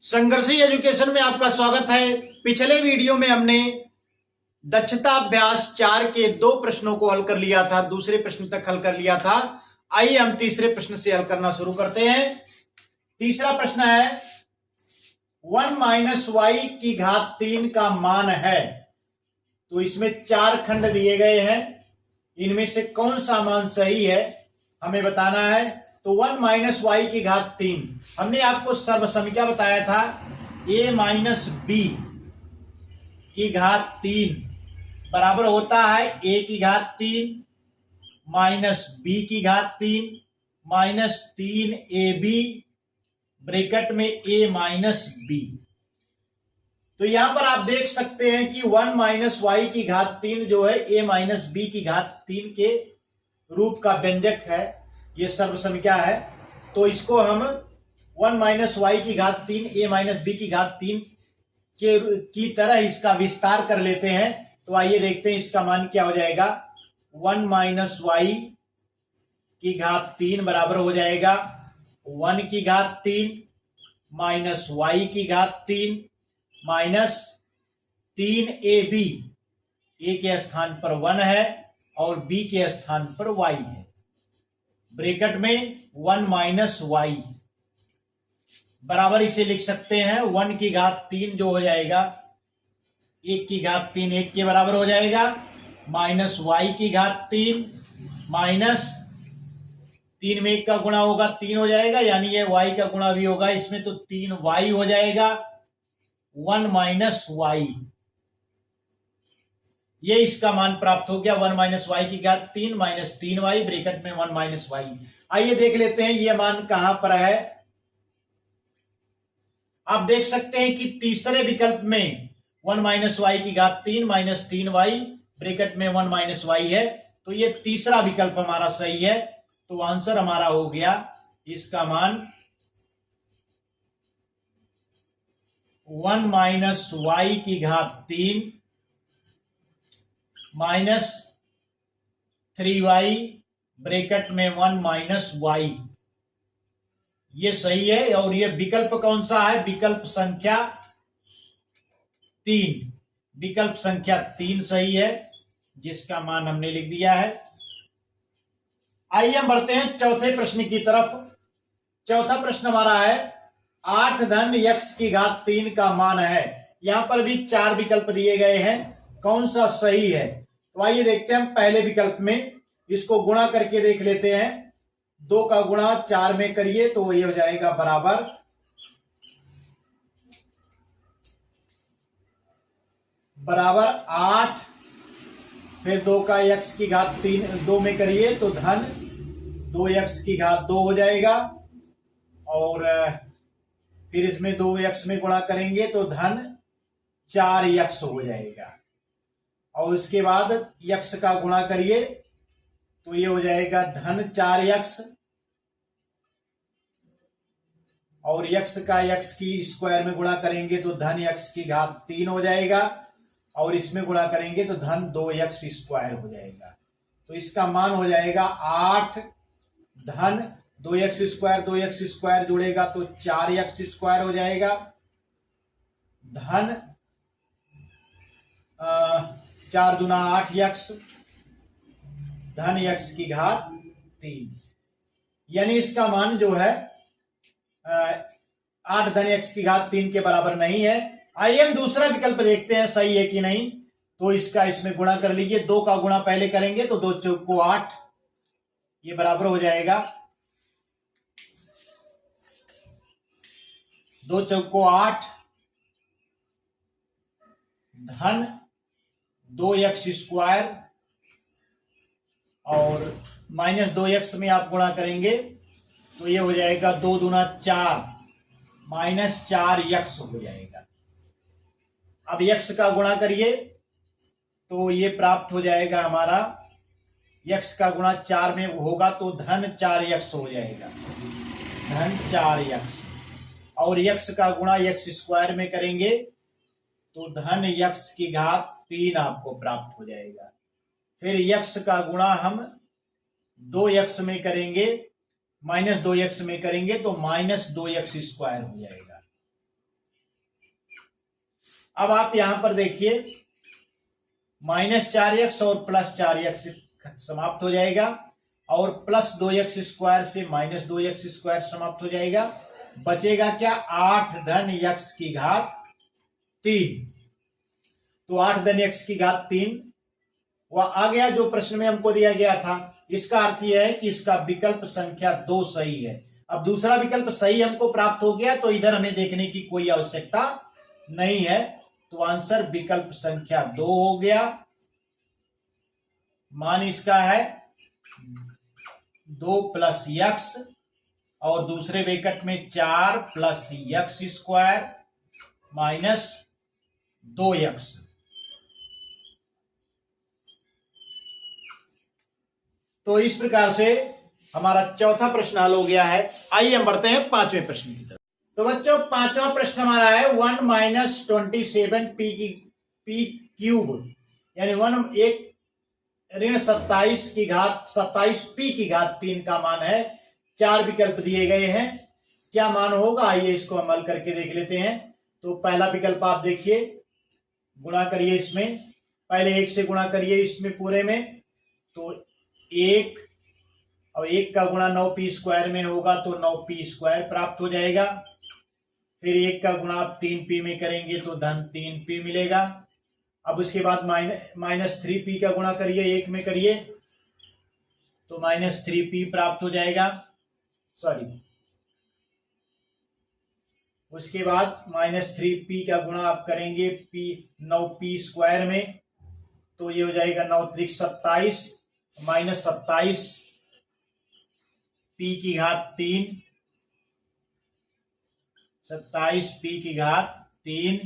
संघर्षी education में आपका स्वागत है। पिछले वीडियो में हमने दक्षता अभ्यास 4 के 2 प्रश्नों को हल कर लिया था, दूसरे प्रश्न तक हल कर लिया था। आइए हम तीसरे प्रश्न से हल करना शुरू करते हैं। तीसरा प्रश्न है 1 माइनस वाई की घात 3 का मान है। तो इसमें 4 खंड दिए गए हैं, इनमें से कौन सा मान सही है हमें बताना है। तो 1 माइनस वाई की घात 3 हमने आपको सर्वसमीकरण बताया था a माइनस बी की घात 3 बराबर होता है a की घात 3 माइनस बी की घात 3 माइनस 3ab ब्रैकेट में a माइनस बी। तो यहां पर आप देख सकते हैं कि 1 माइनस वाई की घात 3 जो है a माइनस बी की घात 3 के रूप का व्यंजक है, ये सर्वसमीकरण है। तो इसको हम 1 माइनस वाई की घात 3 a माइनस बी की घात 3 की तरह इसका विस्तार कर लेते हैं। तो आइए देखते हैं इसका मान क्या हो जाएगा। 1 माइनस वाई की घात 3 बराबर हो जाएगा 1 की घात 3 माइनस वाई की घात 3 माइनस 3ab, a के स्थान पर 1 है और b के स्थान पर y है, ब्रैकेट में 1 माइनस वाई बराबर इसे लिख सकते हैं 1 की घात 3 जो हो जाएगा 1 की घात 3 1 के बराबर हो जाएगा, माइनस वाई की घात 3 माइनस 3 में 1 का गुणा होगा 3 हो जाएगा, यानी ये y का गुणा भी होगा इसमें, तो 3y हो जाएगा 1 माइनस वाई। ये इसका मान प्राप्त हो गया 1 माइनस वाई की घात 3 माइनस 3y ब्रैकेट में 1 माइनस वाई। आइए देख लेते हैं ये मान कहां पर है। आप देख सकते हैं कि तीसरे विकल्प में 1 माइनस वाई की घात 3 माइनस 3y ब्रैकेट में 1 माइनस वाई है। तो ये तीसरा विकल्प हमारा सही है। तो आंसर हमारा हो गया इसका मान 1 माइनस वाई की घात 3 माइनस 3y ब्रैकेट में 1 माइनस वाई, ये सही है। और ये विकल्प कौन सा है? विकल्प संख्या 3, विकल्प संख्या 3 सही है, जिसका मान हमने लिख दिया है। आइए हम बढ़ते हैं चौथे प्रश्न की तरफ। चौथा प्रश्न हमारा है 8 धन x की घात 3 का मान है। यहां पर भी 4 विकल्प दिए गए हैं, कौन सा सही है। तो आइए देखते हैं हम पहले विकल्प में, इसको गुणा करके देख लेते हैं। 2 का गुणा 4 में करिए तो ये हो जाएगा बराबर 8, फिर 2 का x की घात 3 2 में करिए तो धन 2x की घात 2 हो जाएगा, और फिर इसमें 2x में गुणा करेंगे तो धन 4x हो जाएगा, और उसके बाद x का गुणा करिए तो ये हो जाएगा धन 4x, और x का x की स्क्वायर में गुणा करेंगे तो धन x की घात 3 हो जाएगा, और इसमें गुणा करेंगे तो धन 2x स्क्वायर हो जाएगा। तो इसका मान हो जाएगा 8 धन 2x स्क्वायर जुड़ेगा तो 4x स्क्वायर हो जाएगा, धन 4 दूना 8x धन x की घात 3, यानी इसका मान जो है 8 धन x की घात 3 के बराबर नहीं है। आइए हम दूसरा विकल्प देखते हैं सही है कि नहीं। तो इसका इसमें गुणा कर लीजिए, 2 का गुणा पहले करेंगे तो 2 चौक को 8, ये बराबर हो जाएगा 2 चौक को 8 धन 2x स्क्वायर, और माइनस 2x में आप गुणा करेंगे तो ये हो जाएगा 2 दूना 4 माइनस 4x हो जाएगा। अब x का गुणा करिए तो ये प्राप्त हो जाएगा हमारा, x का गुणा 4 में होगा तो धन 4x हो जाएगा, धन 4x, और x का गुणा x स्क्वायर में करेंगे तो धन x की घात 3 आपको प्राप्त हो जाएगा। फिर x का गुणा हम 2x में करेंगे, माइनस 2x में करेंगे तो माइनस 2x स्क्वायर हो जाएगा, अब आप यहां पर देखिए -4x और +4x समाप्त हो जाएगा और +2x स्क्वायर से -2x स्क्वायर समाप्त हो जाएगा। बचेगा क्या? 8 धन x की घात 3। तो 8 धन x की घात 3 वह आ गया जो प्रश्न में हमको दिया गया था। इसका अर्थ यह है कि इसका विकल्प संख्या 2 सही है। अब दूसरा विकल्प सही हमको प्राप्त हो गया तो इधर हमें देखने की कोई आवश्यकता नहीं है। तो आंसर विकल्प संख्या 2 हो गया। मान इसका है 2 + x और दूसरे ब्रैकेट में 4 + x स्क्वायर -2x। तो इस प्रकार से हमारा चौथा प्रश्न हल हो गया है। आइए हम बढ़ते हैं पांचवें प्रश्न की तरफ। तो बच्चों पांचवा प्रश्न हमारा है 1 - 27p क्यूब यानी 1 ऋण 27p की घात 3 का मान है। 4 विकल्प दिए गए हैं, क्या मान होगा? आइए इसको हम हल करके देख लेते हैं। तो पहला विकल्प आप देखिए, गुणा करिए इसमें, पहले 1 से गुणा करिए इसमें पूरे में। तो 1 और 1 का गुणा 9p स्क्वायर में होगा तो 9p स्क्वायर प्राप्त हो जाएगा। फिर 1 का गुणा आप 3p में करेंगे तो धन 3p मिलेगा। अब उसके बाद -3p का गुणा करिए, 1 में करिए तो -3p प्राप्त हो जाएगा। सॉरी, उसके बाद -3p का गुणा आप करेंगे 9p स्क्वायर में तो ये हो जाएगा 9 × 27 -27 p की घात 3, 27 p की घात 3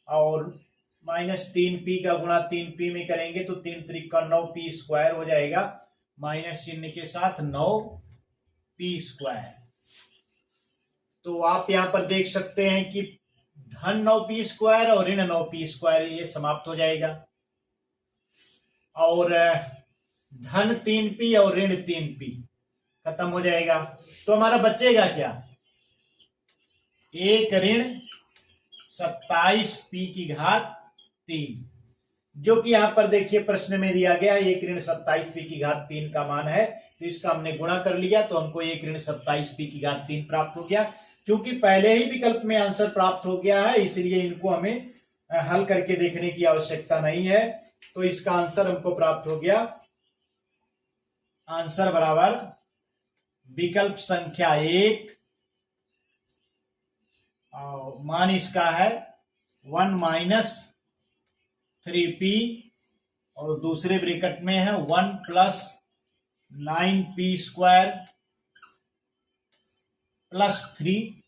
और -3p का गुणा 3p में करेंगे तो 3 × 3 = 9p स्क्वायर हो जाएगा, माइनस चिन्ह के साथ 9p स्क्वायर। तो आप यहां पर देख सकते हैं कि धन 9p स्क्वायर और ऋण 9p स्क्वायर ये समाप्त हो जाएगा और धन 3p और ऋण 3p खत्म हो जाएगा। तो हमारा बचेगा क्या? 1 ऋण 27p की घात 3, जो कि यहां पर देखिए प्रश्न में दिया गया 1 ऋण 27p की घात 3 का मान है। तो इसका हमने गुणा कर लिया तो हमको 1 ऋण 27p की घात 3 प्राप्त हो गया। क्योंकि पहले ही विकल्प में आंसर प्राप्त हो गया है इसलिए इनको हमें हल करके देखने की आवश्यकता नहीं है। तो इसका आंसर हमको प्राप्त हो गया, आंसर बराबर विकल्प संख्या 1 और मान इसका है 1 - 3p और दूसरे ब्रैकेट में है 1 + 9p square + 3p।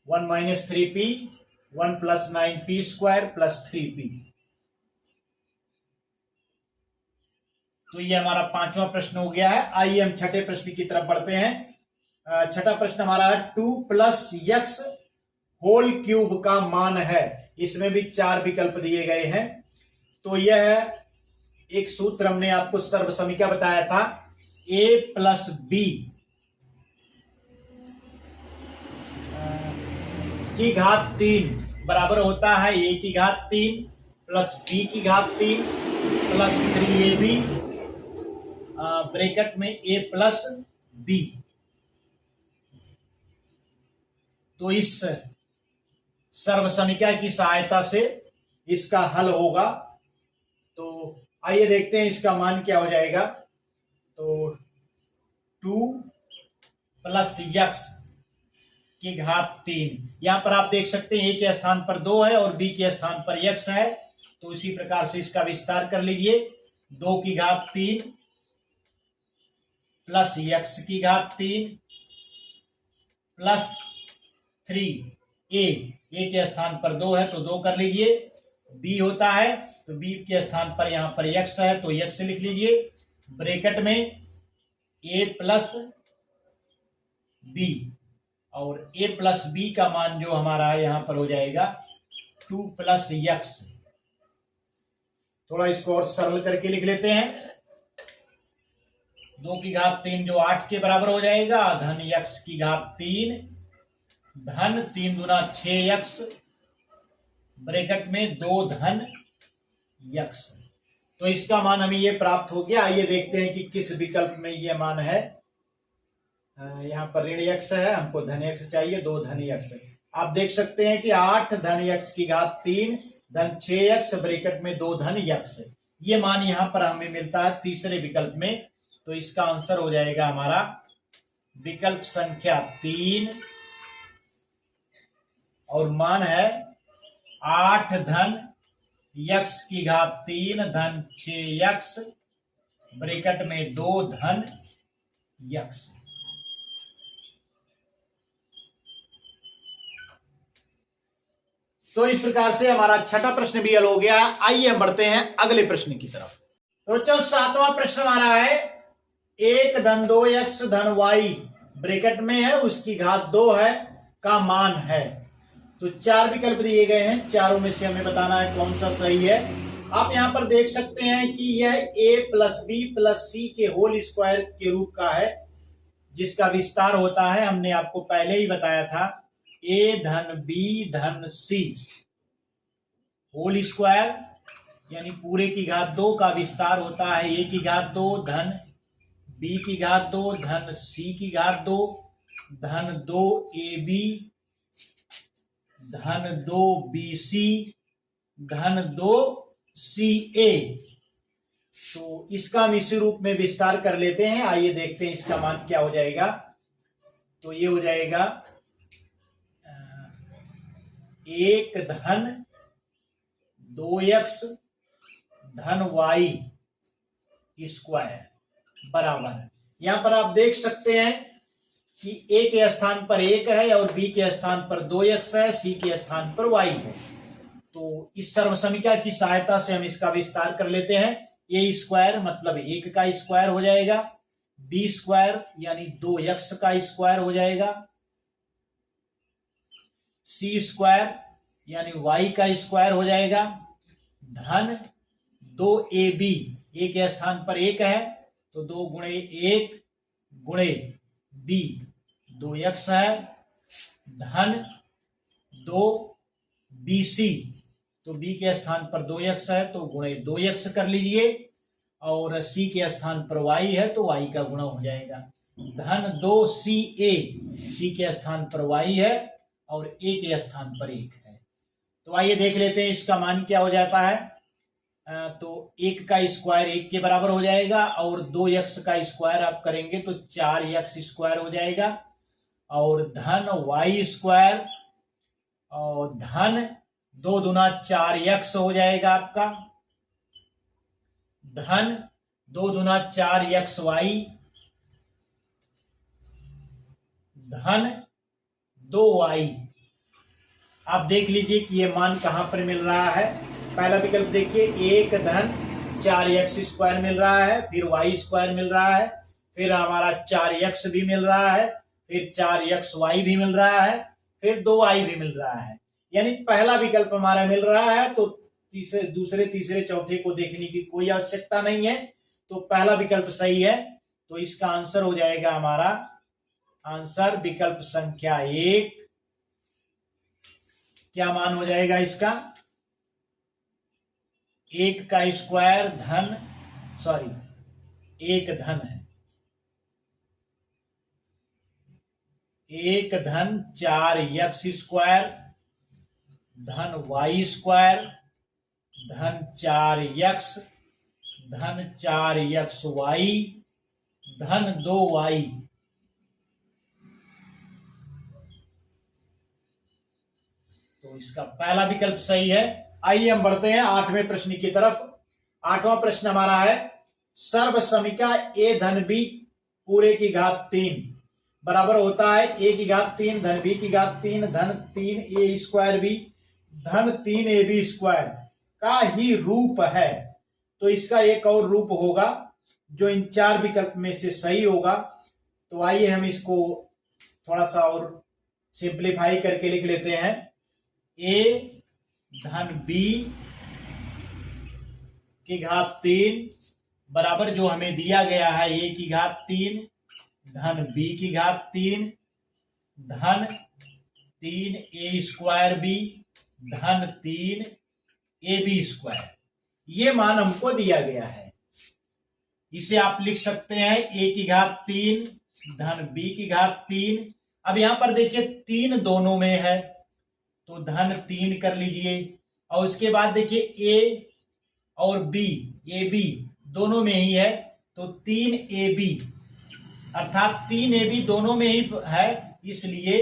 1 - 3p 1 + 9p square + 3p। तो ये हमारा पांचवा प्रश्न हो गया है। आइए हम छठे प्रश्न की तरफ बढ़ते हैं। छठा प्रश्न हमारा है 2 + x होल क्यूब का मान है। इसमें भी 4 विकल्प दिए गए हैं। तो यह एक सूत्र हमने आपको सर्वसमीका बताया था, a + b की घात 3 बराबर होता है a की घात 3 + b की घात 3 + 3ab ब्रैकेट में a + b। तो इस सर्वसमीका की सहायता से इसका हल होगा। तो आइए देखते हैं इसका मान क्या हो जाएगा। तो 2 + x की घात 3, यहां पर आप देख सकते हैं a के स्थान पर 2 है और b के स्थान पर x है। तो इसी प्रकार से इसका विस्तार कर लीजिए। 2 की घात 3 + x की घात 3 + 3a, a के स्थान पर 2 है तो 2 कर लीजिए। b होता है तो b के स्थान पर यहां पर x है तो x लिख लीजिए। ब्रैकेट में a + b और a + b का मान जो हमारा यहां पर हो जाएगा 2 + x। थोड़ा इसको और सरल करके लिख लेते हैं। 2 की घात 3 जो 8 के बराबर हो जाएगा, धन x की घात 3 धन 3 दूना 6x ब्रैकेट में 2 धन x। तो इसका मान हमें ये प्राप्त हो गया। आइए देखते हैं कि किस विकल्प में ये मान है। यहाँ पर ऋण x है, हमको धन x चाहिए, 2 धन x। आप देख सकते हैं कि 8 धन x की घात 3 धन 6x ब्रैकेट में 2 धन x। ये मान यहां पर हमें मिलता है तीसरे विकल्प में। तो इसका आंसर हो जाएगा हमारा विकल्प संख्या 3 और मान है 8 धन x की घात 3 धन 6x ब्रैकेट में 2 धन x। तो इस प्रकार से हमारा छठा प्रश्न भी हल हो गया। आइए हम बढ़ते हैं अगले प्रश्न की तरफ। तो जो सातवां प्रश्न हमारा है 1 धन 2x धन y ब्रैकेट में है, उसकी घात 2 है का मान है। तो 4 विकल्प दिए गए हैं, चारों में से हमें बताना है कौन सा सही है। आप यहां पर देख सकते हैं कि यह a प्लस बी प्लस सी के होल स्क्वायर के रूप का है, जिसका विस्तार होता है, हमने आपको पहले ही बताया था, a धन b धन c होल स्क्वायर यानी पूरे की घात 2 का विस्तार होता है a की घात 2 धन b की घात 2 धन c की घात 2 धन 2ab धन 2bc धन 2ca। तो इसका हम इसी रूप में विस्तार कर लेते हैं। आइए देखते हैं इसका मान क्या हो जाएगा। तो ये हो जाएगा 1 धन 2x धन y स्क्वायर बराबर, यहां पर आप देख सकते हैं कि a के स्थान पर 1 है और b के स्थान पर 2x है, c के स्थान पर y है। तो इस सर्वसमीका की सहायता से हम इसका विस्तार कर लेते हैं। a स्क्वायर मतलब 1 का स्क्वायर हो जाएगा, b स्क्वायर यानी 2x का स्क्वायर हो जाएगा, c स्क्वायर यानी y का स्क्वायर हो जाएगा, धन 2ab, a के स्थान पर 1 है तो 2 गुणे 1 गुणे b 2x है, धन 2bc, तो b के स्थान पर 2x है तो गुणे 2x कर लीजिए, और c के स्थान पर y है तो y का गुणा हो जाएगा, धन 2ca, c के स्थान पर y है और a के स्थान पर 1 है। तो आइए देख लेते हैं इसका मान क्या हो जाता है। तो 1 का स्क्वायर 1 के बराबर हो जाएगा और 2x का स्क्वायर आप करेंगे तो 4x स्क्वायर हो जाएगा, और धन y स्क्वायर और धन 2 दूना 4x हो जाएगा आपका, धन 2 दूना 4xy धन 2y। आप देख लीजिए कि ये मान कहां पर मिल रहा है। पहला विकल्प देखिए 1 धन 4x स्क्वायर मिल रहा है, फिर y स्क्वायर मिल रहा है, फिर हमारा 4x भी मिल रहा है, फिर 4xy भी मिल रहा है, फिर 2y भी मिल रहा है। यानी पहला विकल्प हमारा मिल रहा है, तो दूसरे तीसरे चौथे को देखने की कोई आवश्यकता नहीं है। तो पहला विकल्प सही है। तो इसका आंसर हो जाएगा हमारा आंसर विकल्प संख्या 1। क्या मान हो जाएगा इसका? 1 का स्क्वायर धन 1 धन है 1 धन 4x स्क्वायर धन y स्क्वायर धन 4x धन 4xy धन 2y। तो इसका पहला विकल्प सही है। आइए हम बढ़ते हैं 8वें प्रश्न की तरफ। 8वां प्रश्न हमारा है सर्व समीका a धन b पूरे की घात 3 बराबर होता है a की घात 3 धन b की घात 3 धन 3a स्क्वायर b धन 3ab स्क्वायर का ही रूप है। तो इसका एक और रूप होगा जो इन 4 विकल्प में से सही होगा। तो आइए हम इसको थोड़ा सा और सिंप्लीफाई करके लिख लेते हैं। a धन b की घात 3 बराबर जो हमें दिया गया है a की घात 3 धन b की घात 3 धन 3a² धन 3ab²। ये मान हमको दिया गया है। इसे आप लिख सकते हैं a³ धन b³। अब यहां पर देखिए 3 दोनों में है तो धन 3 कर लीजिए, और उसके बाद देखिए a और b, ab दोनों में ही है तो 3ab, अर्थात 3ab दोनों में ही है, इसलिए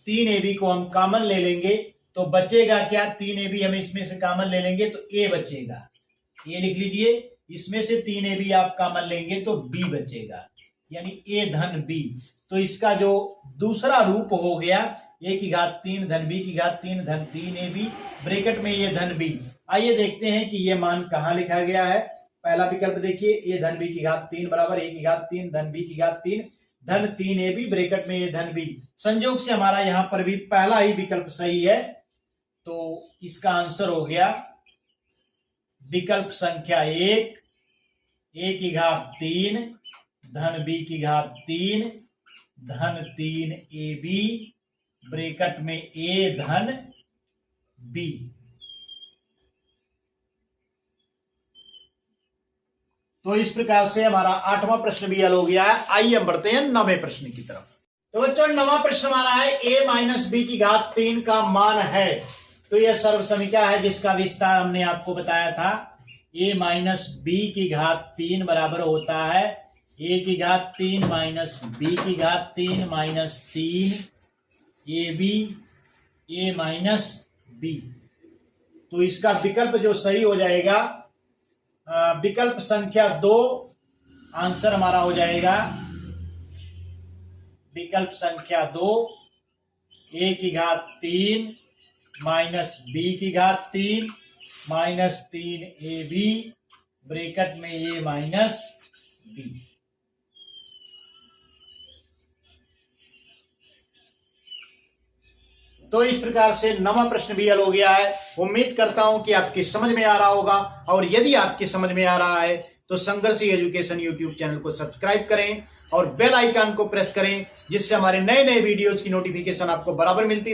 3ab को हम कॉमन ले लेंगे तो बचेगा क्या, 3ab हम इसमें से कॉमन ले लेंगे तो a बचेगा। ये लिख लीजिए, इसमें से 3ab आप कॉमन लेंगे तो b बचेगा, यानी a धन b। तो इसका जो दूसरा रूप हो गया a³ धन b³ धन 3ab, ब्रैकेट में ये धन b। आइए देखते हैं कि ये मान कहां लिखा गया है। पहला विकल्प देखिए, a धन b³ बराबर a³ धन b³ धन 3ab, ब्रैकेट में ये धन b। संयोग से हमारा यहां पर भी पहला ही विकल्प सही है, तो इसका आंसर हो गया विकल्प संख्या 1, a³ धन b³ धन 3ab, ब्रैकेट में a धन b। तो इस प्रकार से हमारा 8वां प्रश्न भी हल हो गया है। आइए हम बढ़ते हैं 9वें प्रश्न की तरफ। तो बच्चों 9वां प्रश्न हमारा है a - b³ का मान है। तो यह सर्व समीकरण है जिसका विस्तार हमने आपको बताया था। a - b³ बराबर होता है a³ minus b³ minus 3ab a minus b। तो इसका विकल्प जो सही हो जाएगा, विकल्प संख्या 2 आंसर हमारा हो जाएगा विकल्प संख्या 2, a³ minus b³ minus 3ab, bracket में a माइनस b। तो इस प्रकार से 9वां प्रश्न भी हल हो गया है। उम्मीद करता हूं कि आपकी समझ में आ रहा होगा, और यदि आपकी समझ में आ रहा है तो संघर्ष एजुकेशन यूट्यूब चैनल को सब्सक्राइब करें और बेल आइकन को प्रेस करें, जिससे हमारे नए नए वीडियोज की नोटिफिकेशन आपको बराबर मिलती है।